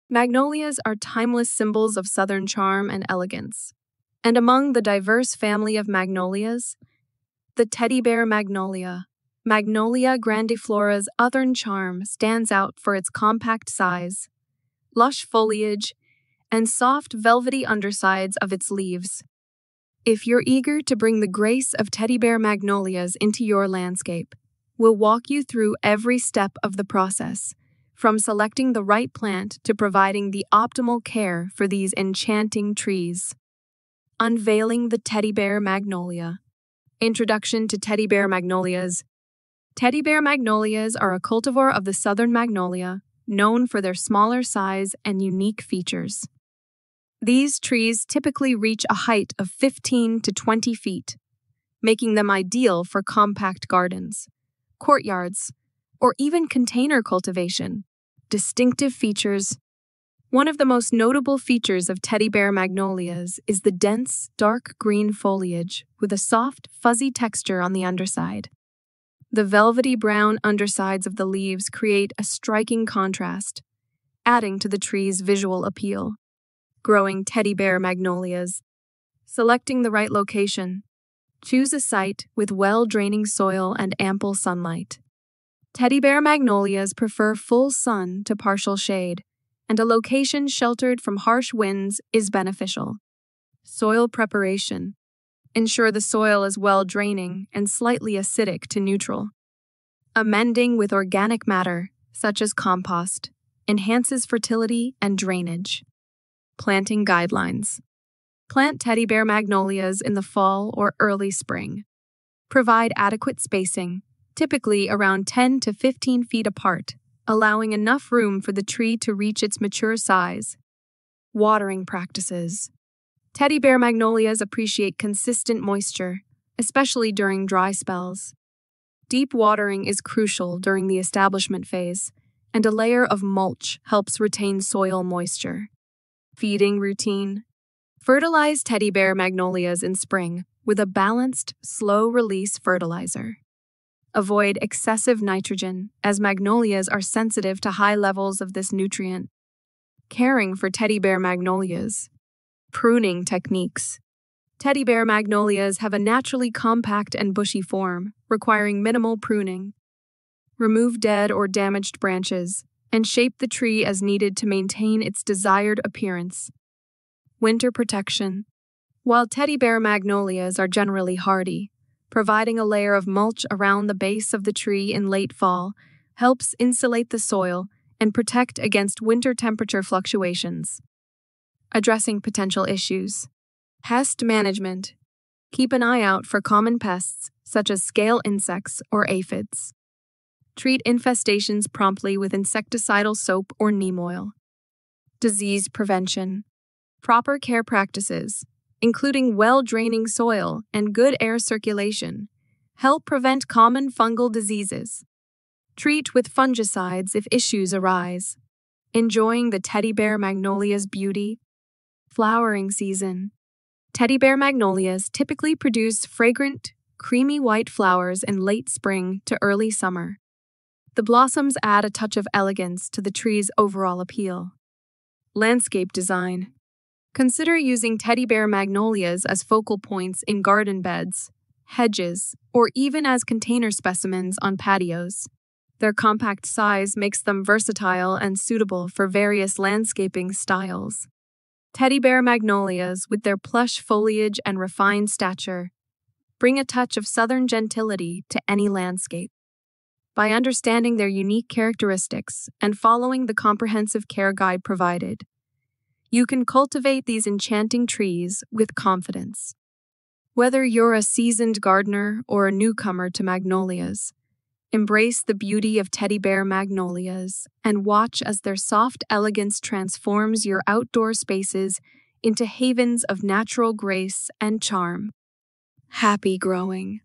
Magnolias are timeless symbols of southern charm and elegance. And among the diverse family of magnolias, the Teddy Bear Magnolia, Magnolia grandiflora's southern charm stands out for its compact size, lush foliage, and soft velvety undersides of its leaves. If you're eager to bring the grace of Teddy Bear Magnolias into your landscape, we'll walk you through every step of the process, from selecting the right plant to providing the optimal care for these enchanting trees. Unveiling the Teddy Bear Magnolia. Introduction to Teddy Bear Magnolias. Teddy Bear Magnolias are a cultivar of the southern magnolia, known for their smaller size and unique features. These trees typically reach a height of 15 to 20 feet, making them ideal for compact gardens, courtyards, or even container cultivation. Distinctive features. One of the most notable features of Teddy Bear Magnolias is the dense, dark green foliage with a soft, fuzzy texture on the underside. The velvety brown undersides of the leaves create a striking contrast, adding to the tree's visual appeal. Growing Teddy Bear Magnolias. Selecting the right location. Choose a site with well-draining soil and ample sunlight. Teddy Bear Magnolias prefer full sun to partial shade, and a location sheltered from harsh winds is beneficial. Soil preparation. Ensure the soil is well-draining and slightly acidic to neutral. Amending with organic matter, such as compost, enhances fertility and drainage. Planting guidelines. Plant Teddy Bear Magnolias in the fall or early spring. Provide adequate spacing, typically around 10 to 15 feet apart, allowing enough room for the tree to reach its mature size. Watering practices. Teddy Bear Magnolias appreciate consistent moisture, especially during dry spells. Deep watering is crucial during the establishment phase, and a layer of mulch helps retain soil moisture. Feeding routine. Fertilize Teddy Bear Magnolias in spring with a balanced, slow-release fertilizer. Avoid excessive nitrogen, as magnolias are sensitive to high levels of this nutrient. Caring for Teddy Bear Magnolias. Pruning techniques. Teddy Bear Magnolias have a naturally compact and bushy form, requiring minimal pruning. Remove dead or damaged branches, and shape the tree as needed to maintain its desired appearance. Winter protection. While Teddy Bear Magnolias are generally hardy, providing a layer of mulch around the base of the tree in late fall helps insulate the soil and protect against winter temperature fluctuations. Addressing potential issues. Pest management. Keep an eye out for common pests such as scale insects or aphids. Treat infestations promptly with insecticidal soap or neem oil. Disease prevention. Proper care practices, including well-draining soil and good air circulation, help prevent common fungal diseases. Treat with fungicides if issues arise. Enjoying the Teddy Bear Magnolia's beauty. Flowering season. Teddy Bear Magnolias typically produce fragrant, creamy white flowers in late spring to early summer. The blossoms add a touch of elegance to the tree's overall appeal. Landscape design. Consider using Teddy Bear Magnolias as focal points in garden beds, hedges, or even as container specimens on patios. Their compact size makes them versatile and suitable for various landscaping styles. Teddy Bear Magnolias, with their plush foliage and refined stature, bring a touch of southern gentility to any landscape. By understanding their unique characteristics and following the comprehensive care guide provided, you can cultivate these enchanting trees with confidence. Whether you're a seasoned gardener or a newcomer to magnolias, embrace the beauty of Teddy Bear Magnolias and watch as their soft elegance transforms your outdoor spaces into havens of natural grace and charm. Happy growing.